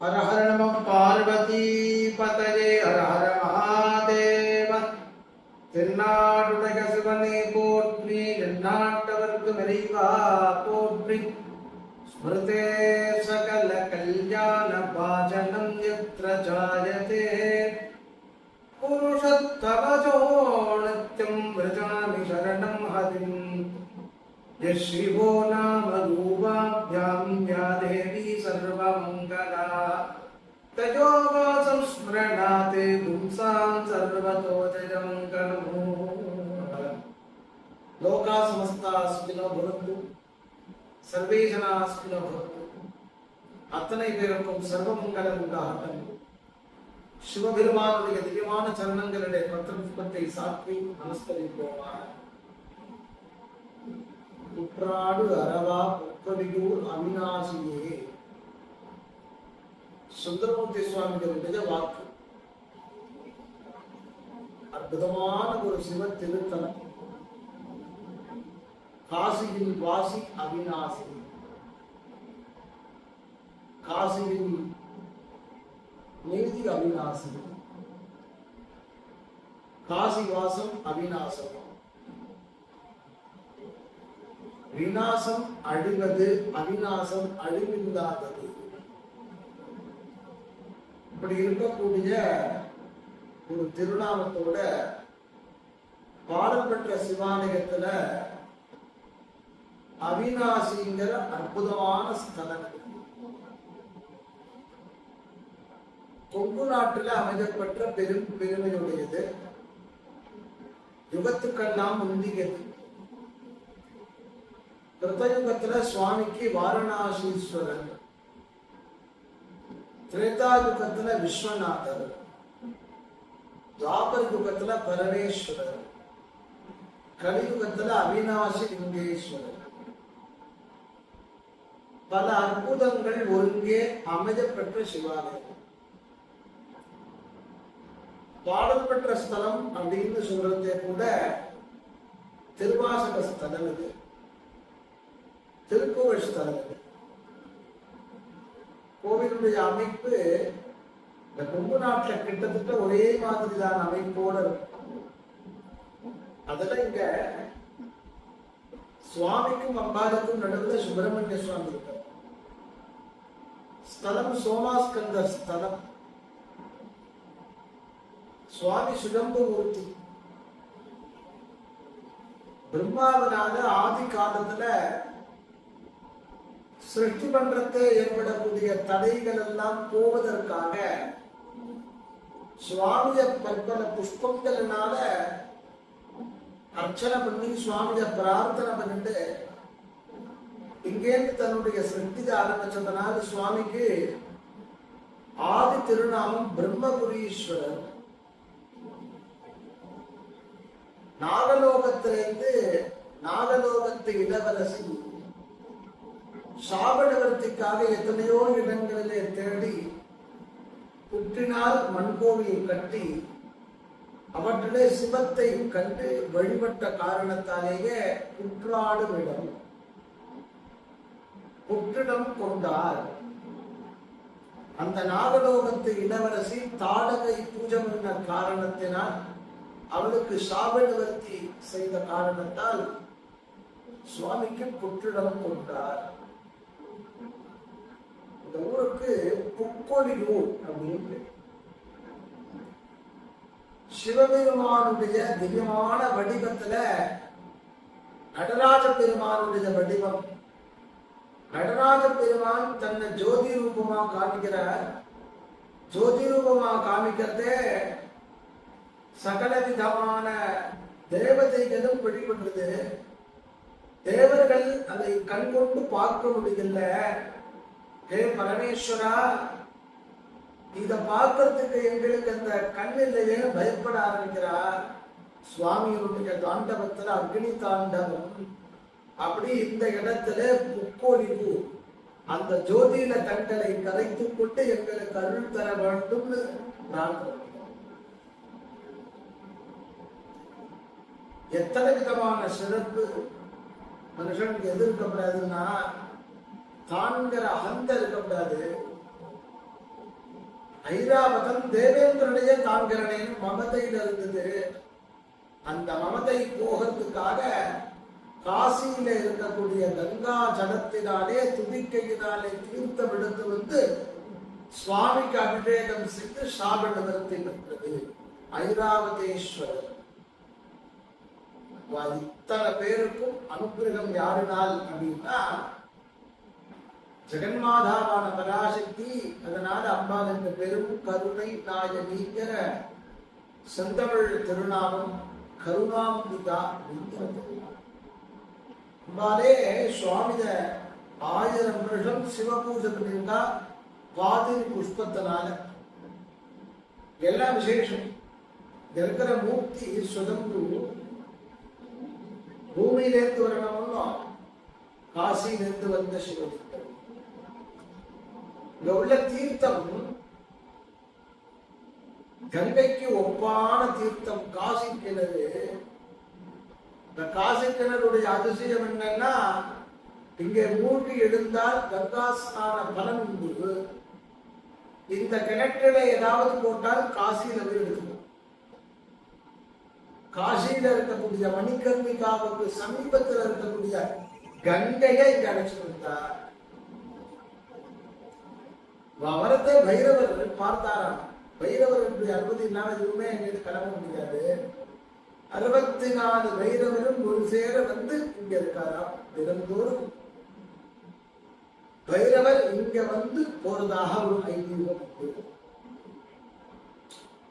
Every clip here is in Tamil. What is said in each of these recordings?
हर हर नमः पार्वती पतये हर हर महादेव தென்னாடுடைய சிவனே போற்றி எந்நாட்டவர்க்கும் இறைவா போற்றி ஸ்மிருதே சகல கல்யாண பாஜனம் யத்ர ஜாயதே புருஷத்தமஜோ நித்யம் விரஜாமி சரணம் ஹரிம் यशिवो नाम रूपाभ्यां या देवी सर्वमङ्गला तयोगा संस्मरणाते पुंसां सर्वतो जयमङ्गलम् लोका समस्ता सुखिनो भवन्तु सर्वे जनाः सुखिनो भवन्तु அத்தனை பேருக்கும் சர்வமங்கலம் உண்டாகட்டும். சிவபெருமானுடைய திவ்யமான சரணங்களுடைய பத்திரத்தை சாற்றி நமஸ்கரிப்போமாக. குற்றாடு அரவா பொற்கவியூர் அவிநாசியே சுந்தரமூர்த்தி சுவாமிகளுடைய வாக்கு. அற்புதமான ஒரு சிவ திருத்தலம். காசியில் வாசி அவிநாசி, காசியில் நீதி அவிநாசி, காசி வாசம் அவிநாசம். விநாசம் அழிவது, அவிநாசம் அழிவில்லாதது. இப்படி இருக்கக்கூடிய ஒரு திருநாமத்தோட பாடல் பெற்ற சிவாலயத்துல அவிநாசிங்கிற அற்புதமான ஸ்தலம். கொங்கு நாட்டுல அமைக்கப்பட்ட பெருமையுடையது. யுகத்துக்கெல்லாம் முந்தியது. கிருத்தயுகத்துல சுவாமிக்கு வாரணாசீஸ்வரன், திரேதாயுகத்துல விஸ்வநாதர், துவாபர யுகத்துல பரமேஸ்வரர், கலியுகத்துல அவிநாசி லிங்கேஸ்வரர். பல அற்புதங்கள் ஒருங்கே அமையப்பெற்ற சிவாலயம். பாடல் பெற்ற ஸ்தலம் அப்படின்னு சொல்றதே கூட திருவாசக ஸ்தலம். இது திருப்புகழ் ஸ்தலம். கோவிலுடைய அமைப்பு இந்த கொங்கு நாட்டுல கிட்டத்தட்ட ஒரே மாதிரிதான் அமைப்போட இருக்கும். அதுல இங்க சுவாமிக்கும் அம்பாளுக்கும் நடுவில் சுப்பிரமணிய சுவாமி இருக்கார். ஸ்தலம் சோமாஸ்கந்த ஸ்தலம். சுவாமி சுடம்புமூர்த்தி. பிரம்மாவினால ஆதி காலத்துல சிருஷ்டி பண்றதே ஏற்படக்கூடிய தடைகள் எல்லாம் போவதற்காக சுவாமிய பற்பல புஷ்பங்களினால அர்ச்சனை பண்ணி சுவாமிய பிரார்த்தனை பண்ணிட்டு இங்கேருந்து தன்னுடைய சிருஷ்டி ஆரம்பிச்சதுனால சுவாமிக்கு ஆதி திருநாமம் பிரம்மபுரீஸ்வரர். நாகலோகத்திலிருந்து நாகலோகத்து இளவரசி சாபநிவர்த்திக்காக எத்தனையோ இடங்களிலே தேடி புற்றினால் மண்கோவியை கட்டி அவற்றிலே சிவத்தை கண்டு வழிபட்ட காரணத்தாலேயே புற்றாடும் இடம், புற்றிடம் கொண்டார். அந்த நாகலோகத்து இளவரசி தாடகை பூஜம் என்ற காரணத்தினால் அவளுக்கு சாபநிவர்த்தி செய்த காரணத்தால் சுவாமிக்கு புற்றிடம் கொண்டார். இந்த ஊருக்கு புக்கொழியூர் அப்படின்னு. சிவபெருமானுடைய திவ்யமான வடிவத்துல நடராஜ பெருமானுடைய வடிவம். நடராஜ பெருமான் தன்னை ஜோதி ரூபமா காமிக்கிறார். ஜோதி ரூபமா காமிக்கிறதே சகல விதமான தேவதைகளும் வழிபடுறது. தேவர்கள் அதை கண்கொண்டு பார்க்க முடியல. ஹே பரமேஸ்வரா, இத பார்க்கறதுக்கு எங்களுக்கு அந்த கண்ணிலேயே பயப்பட ஆரம்பிக்கிறார். சுவாமியுடைய தாண்டவத்துல அக்னி தாண்டவம். அப்படி இந்த இடத்துல புக்கொழிவு அந்த ஜோதியில கண்களை கரைத்து கொண்டு எங்களுக்கு அருள் தர வேண்டும்னு பிரார்த்தனை. எத்தனை விதமான சிறப்பு மனுஷனுக்கு எது இருக்கக்கூடாதுன்னா தான்கிற அகந்த இருக்கக்கூடாது. ஐராவதம் தேவேந்திரனையே தாங்கிறனேன்னு மமதையில் இருந்தது. அந்த மமதை போகிறதுக்காக காசியில இருக்கக்கூடிய கங்கா ஜலத்தினாலே துதிக்கையினாலே தீர்த்தம் எடுத்து வந்து சுவாமிக்கு அபிஷேகம் செய்து சாப நிவர்த்தி பெற்றது ஐராவதேஸ்வரர். இத்தனை பேருக்கும் அனுகிரகம் யாருனால் அப்படின்னா ஜெகன்மாதாவான பராசக்தி. அதனால அம்பாள் என்ற பெரும் கருணை நாயகிங்கிற செந்தமிழ் திருநாமம் கருணாம்பிகா. அம்பாலே சுவாமித 1000 வருஷம் சிவபூஜை பண்ணியிருக்கா வாதிரி புஷ்பத்தினால. எல்லாம் விசேஷம். இருக்கிற மூர்த்தி சுதந்து பூமியிலேருந்து வரணும்னா காசியிலிருந்து வந்த சிவலிங்கம். இங்க உள்ள தீர்த்தம் கங்கைக்கு ஒப்பான தீர்த்தம் காசி கிணறு. இந்த காசி கிணறுடைய அதிசயம் என்னன்னா இங்கே மூழ்கி எழுந்தால் கங்கா ஸ்நான பலன் உண்டு. இந்த கிணற்றில ஏதாவது போட்டால் காசியில போய் எடுக்கும். காசியில இருக்கக்கூடிய மணிகர்ணிகாவுக்கு சமீபத்தில் இருக்கக்கூடிய கங்கையை இங்க அடைச்சு கொடுத்தார். வரத்தை பைரவர் பார்த்தாராம். பைரவருடைய அனுமதி இல்லாம எதுவுமே எங்களுக்கு கிளம்ப முடியாது. 64 பைரவரும் ஒரு சேர வந்து இங்க இருக்காராம். தினந்தோறும் பைரவர் இங்க வந்து போறதாக ஒரு ஐதீகம்.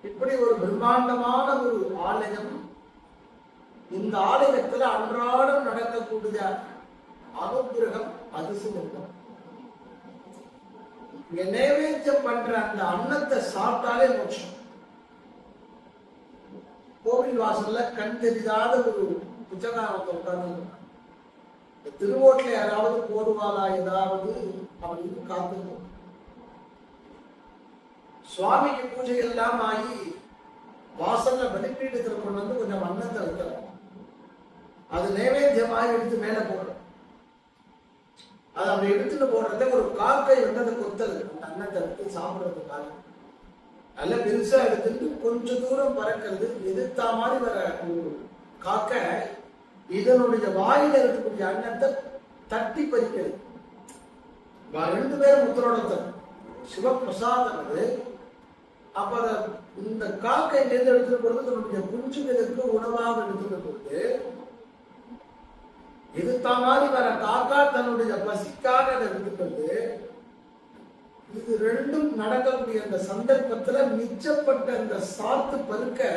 இப்படி ஒரு பிரம்மாண்டமான ஒரு ஆலயம். இந்த ஆலயத்துல அன்றாடம் நடக்கக்கூடிய அனுகிரகம் அதிசயம். இங்க நைவேத்தியம் பண்ற அந்த அன்னத்தை சாப்பிட்டாலே மோட்சம். கோவில் வாசல்ல கண் தெரியாத ஒரு புஜகாரத்தை உட்கார்ந்து திருவோட்டில யாராவது போடுவாளா ஏதாவது அப்படின்னு காத்திருக்கும். சுவாமிக்கு பூஜை எல்லாம் ஆகி வாசல்ல பலிப்பீடத்துல கொண்டு வந்து கொஞ்சம் அன்னத்தை வைக்கலாம். அது நைவேத்தியமாக எடுத்து மேல போடுறோம். அது அப்படி எடுத்துட்டு போடுறத ஒரு காக்கை வந்து அதை கொத்தது அந்த அன்னத்தை எடுத்து சாப்பிடுறதுக்காக நல்ல பெருசா எடுத்துட்டு கொஞ்சம் தூரம் பறக்கிறது. எதிர்த்தா மாதிரி வர ஒரு காக்கை இதனுடைய வாயில இருக்கக்கூடிய அன்னத்தை தட்டி பறிக்கிறது. 2 பேரும் உத்தரவோட சிவபிரசாதம் அது. அப்ப இந்த காக்கை எந்த எடுத்துட்டு போறது தன்னுடைய குஞ்சுகளுக்கு உணவாக எடுத்துட்டு போது எதிர்த்தா மாதிரி வர காக்கா தன்னுடைய பசிக்காக அதை எடுத்துக்கிறது. இது ரெண்டும் நடக்கக்கூடிய அந்த சந்தர்ப்பத்துல மிச்சப்பட்ட அந்த சாத்து பருக்க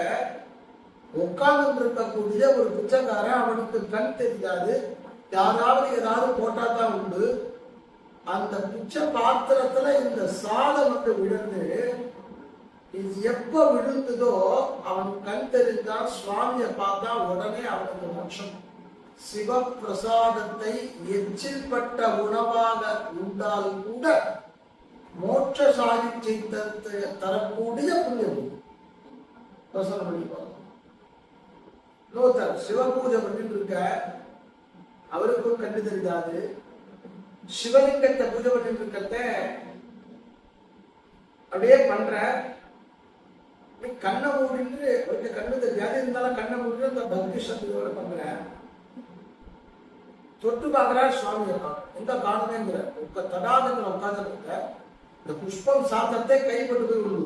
உட்கார்ந்து இருக்கக்கூடிய ஒரு பிச்சைக்காரன். அவனுக்கு கண் தெரியாது. யாராவது ஏதாவது போட்டா தான் உண்டு. அந்த பிச்சை பாத்திரத்துல இந்த சாதம் வந்து விழுந்து இது எப்ப விழுந்ததோ அவன் கண் தெரிஞ்சான். சுவாமியை பார்த்தா உடனே அவனுக்கு மோட்சம். சிவபிரசாதத்தை எச்சில் பட்ட உணவாக உண்டால் கூட மோட்ச சாதிச்சை தரக்கூடிய புண்ணியம். சிவபூஜை பண்ணிட்டு இருக்க அவருக்கும் கண்டு தெரியாது. சிவலிங்கத்தை பூஜை பண்ணிட்டு இருக்கிறத அப்படியே பண்ற. கண்ணை மூடிட்டு அவருக்கு கண்ணு தெரியாது. இருந்தாலும் கண்ணை மூடிட்டு அந்த பக்தி சக்தியோட பண்ற. தொட்டு பார்க்கிறா சுவாமியை எந்த காணுமேங்கிற தடாகத்துல உட்கார்ந்து இருக்க. இந்த புஷ்பம் சாத்தத்தை கைப்பட்டு போய் விடுது.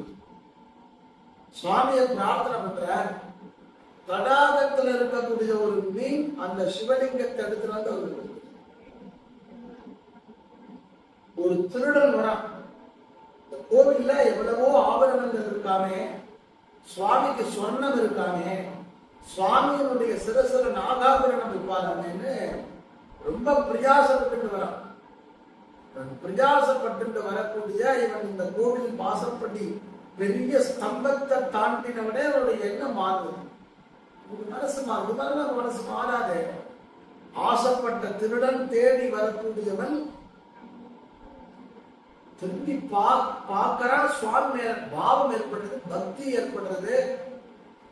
சுவாமியை பிரார்த்தனை பண்ற. தடாகத்துல இருக்கக்கூடிய ஒரு மீன் அந்த சிவலிங்கத்தை எடுத்துட்டு வந்து ஒரு திருடன் வரான். இந்த கோவில்ல எவ்வளவோ ஆபரணங்கள் இருக்காமே, சுவாமிக்கு சொர்ணம் இருக்காமே, சுவாமியினுடைய சிரசில நாகாபரணம் இருப்பாருன்னு ரொம்ப பிரயாசப்பட்டு வரான். பிரயாசப்பட்டு வரக்கூடிய இவன் இந்த கோவில் வாசப்படி பெரிய ஸ்தம்பத்தை தாண்டினவனே அவருடைய எண்ணம் மாறுது. மனசு மாறுது. மனசு மாறாதே. ஆசைப்பட்ட திருடன் தேடி வரக்கூடியவன் திரும்பி பார்க்கிறான். சுவாமி மேல பாவம் ஏற்படுறது, பக்தி ஏற்படுறது.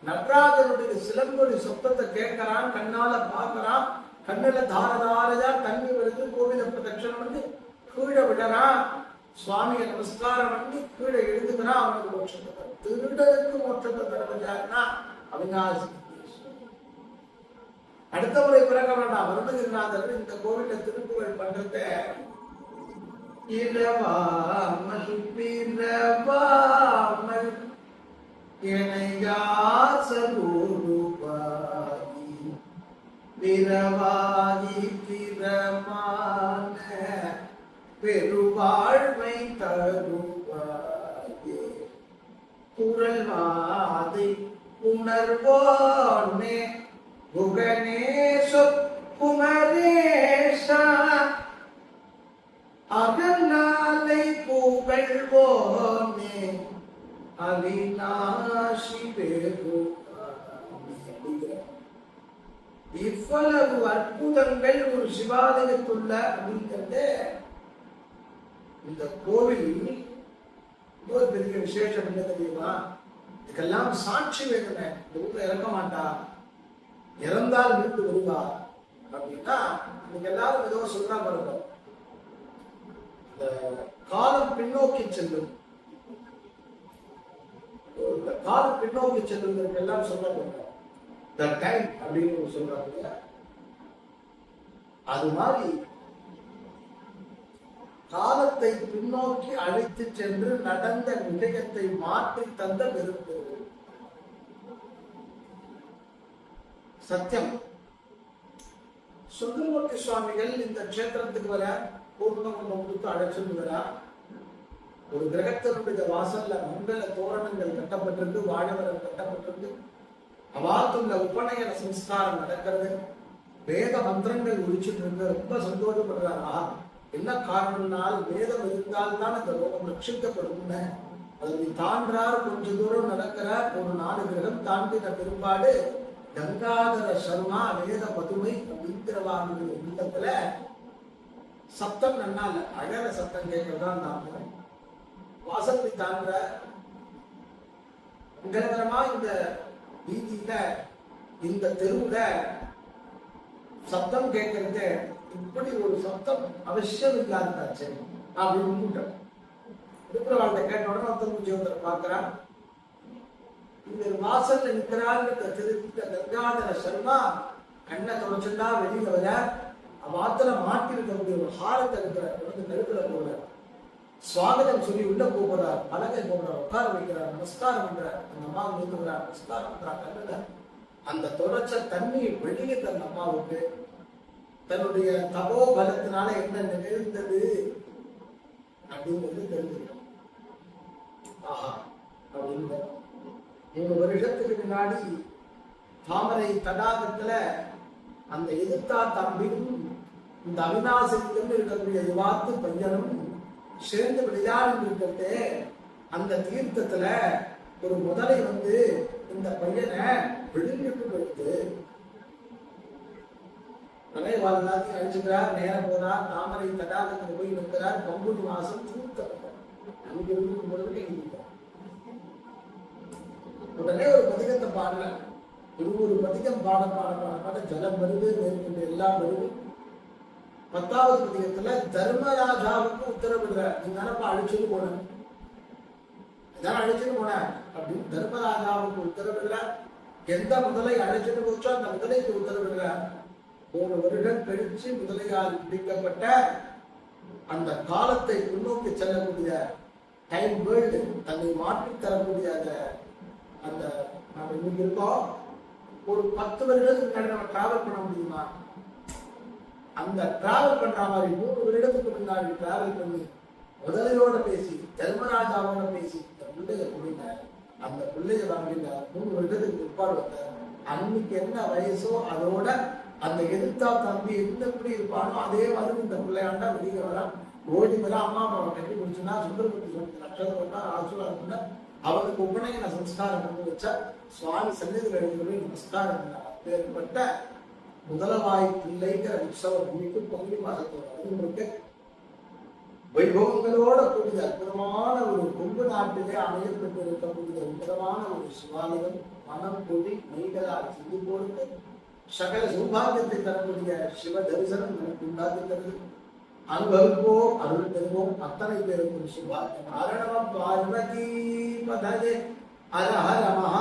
நடராஜனுடைய சிலம்பொலி சப்தத்தை கேட்கிறான். கண்ணால பார்க்கிறான். கண்ணுல தாரதாரையா தண்ணி வருது. கோவில பிரதட்சணம் வந்து கீழே விடறான். சுவாமியை நமஸ்காரம் பண்ணி கீழே எழுதுகிறா, அவனுக்கு மோட்சத்தை தரும். திருடனுக்கு மோட்சத்தை தருவதாருன்னா அவிநாசி. அடுத்த முறை பிறக்க வேண்டாம். அருணகிரிநாதர் இந்த கோவில திருப்புகழ் பண்றத இரவாமல் பிறவாமல் இணையாசரூபாகி பிறவாகி பிறமான பெருவாழ்மை தருவாயே குரல் வாதை உணர்வோனே குகணேச குமரேஷா அகநாளை புகழ்வோனே அவிநாசி இவ்வளவு அற்புதங்கள் ஒரு சிவாலயத்துள்ள அப்படிங்கிறது இந்த கோவில் ஒரு பெரிய விசேஷம் என்ன தெரியுமா? இதுக்கெல்லாம் சாட்சி வேணுமே. இந்த ஊர்ல இறக்க மாட்டா, இறந்தால் மீண்டு வருவா அப்படின்னா இன்னைக்கு எல்லாரும் ஏதோ சொல்றா பாருங்க. இந்த காலம் பின்னோக்கி செல்லும், காலம் பின்னோக்கி செல்லுங்கிறது எல்லாம் சொல்ல பாருங்க. த டைம் அப்படின்னு சொல்றாங்க. அது மாதிரி காலத்தை பின்னோக்கி அழைத்து சென்று நடந்த விடயத்தை மாற்றி தந்த பெரும்பு சத்தியம். சுந்தரமூர்த்தி சுவாமிகள் இந்த கஷேத்திரத்துக்கு வர பூர்ணகுண்டம் கொடுத்து அழைச்சிட்டு வர ஒரு கிரகத்தினுடைய வாசல்ல மங்கள தோரணங்கள் கட்டப்பட்டிருக்கு, வாழவரம் கட்டப்பட்டிருக்கு, அவாத்துள்ள உபநயன சம்ஸ்காரம் நடக்கிறது, வேத மந்திரங்கள் ஒழிச்சுட்டு இருக்கு. ரொம்ப சந்தோஷப்படுறாரா? என்ன காரணம்னால் வேதம் இருந்தால் தான் அந்த லோகம் ரட்சிக்கப்படும். அது தாண்டார் கொஞ்ச தூரம் நடக்கிறார். ஒரு 4 கிரகம் தாண்டின பெரும்பாடு கங்காதர சர்மா வேத பதுமை அப்படிங்கிறவாங்க இல்லத்துல சத்தம் நன்னா இல்ல, அழக சத்தம் கேட்கறதான் நாம வாசப்படி தாண்ட நிரந்தரமா இந்த வீதியில இந்த தெருவுல சத்தம் கேட்கறது. இப்படி ஒரு சத்தம் அவசியம் இல்லாதாச்சு அப்படின்னு இருக்கிறவாழ்கிட்ட கேட்ட உடனே ஒருத்தர் பார்க்கிறான். இந்த வாசல்ல நிற்கிறான்னு தெரிவித்த கங்காதர சர்மா கண்ணை தொடச்சுட்டா வெளியில வர வாத்துல மாட்டிருக்கக்கூடிய ஒரு ஹாரத்தை இருக்கிறார். நெருப்புல போகிறார், சுவாகதம் சொல்லி உள்ள போகிறார், பலகை போகிறார், உட்கார வைக்கிறார், நமஸ்காரம் பண்றார். அந்த அம்மா நிறுத்துகிறார், நமஸ்காரம் பண்றார். கண்ணுல அந்த தொடர்ச்ச தண்ணி வெளியே தன் அம்மாவுக்கு தன்னுடைய தபோ பலத்தினால என்ன நிகழ்ந்தது அப்படிங்கிறது தெரிஞ்சுக்கணும். ஆஹா அப்படின்னு 3 வருஷத்துக்கு முன்னாடி தாமரை தடாகத்துல அந்த எதிர்த்தா தம்பியும் இந்த அவிநாசிலிருந்து இருக்கக்கூடிய யுவாத்து பையனும் சேர்ந்து விளையாடி இருக்கிறது. அந்த தீர்த்தத்துல ஒரு முதலை வந்து இந்த பையனை விழுங்கிட்டு போயிடுது. எல்லாத்தையும் அழிச்சுக்கிறார், நேரம் போனார், தாமரை தடாகத்தில் போய் நிற்கிறார். பங்குனி மாசம் தூர்த்தம் உடனே ஒரு பதிகத்தை பாடல, ஒரு பதிகம் பாட பாட பாட பாட ஜலம் வருது, மேற்கொண்டு எல்லாம் வருது. 10வது பதிகத்துல தர்மராஜாவுக்கு உத்தரவிடுற, நீ தானப்பா அழிச்சுட்டு போன, இதான் அழிச்சுட்டு போன அப்படின்னு தர்மராஜாவுக்கு உத்தரவிடுற. எந்த முதலை அழைச்சிட்டு போச்சோ அந்த முதலைக்கு உத்தரவிடுற. 3 வருடம் கழிச்சு முதலையால் பிடிக்கப்பட்ட அந்த காலத்தை முன்னோக்கி செல்லக்கூடிய டைம் வேர்ல்டு தன்னை மாற்றி தரக்கூடிய அந்த நம்ம இன்னைக்கு இருக்கோம். ஒரு 10 வருடத்துக்கு முன்னாடி நம்ம டிராவல் பண்ண முடியுமா? அந்த டிராவல் பண்ற மாதிரி 3 வருடத்துக்கு முன்னாடி டிராவல் பண்ணி முதலையோட பேசி தர்மராஜாவோட பேசி பிள்ளைய குடிங்க, அந்த பிள்ளைய வாங்கின 3 வருடத்துக்கு பிற்பாடு வந்த அன்னைக்கு என்ன வயசோ அதோட அந்த எதிர்த்தா தம்பி எப்படி இருப்பானோ அதே மாதிரி இந்த பிள்ளையாண்டா வெளியே வரான், ஓடி வர அம்மா அப்பாவை கட்டி பிடிச்சுன்னா சுந்தரபுத்தி நட்சத்திரம் ஆசீர்வாதம் அவனுக்கு உபநயன சம்ஸ்காரம் பண்ணி வச்சா சுவாமி சன்னிதியில் எழுதி நமஸ்காரம் ஏற்பட்ட முதலவாய் பிள்ளைங்கிற உற்சவ பூமிக்கு பங்குனி மாதத்தோட வைபவங்களோட கூடிய அற்புதமான ஒரு கொங்கு நாட்டிலே அமையப்பட்டு இருக்கக்கூடிய உன்னதமான ஒரு சிவாலயம் மனம் கூடி மெய்களால் சிந்து கொடுத்து சகல சௌபாகியத்தை தரக்கூடிய சிவ தரிசனம் நமக்கு உண்டாக்குகிறது. அனுபவிப்போம், அருள் பெறுவோம். அத்தனை பேருக்கும் சிவாய காரணம் பார்வதி பதவே. ஹர ஹர மகா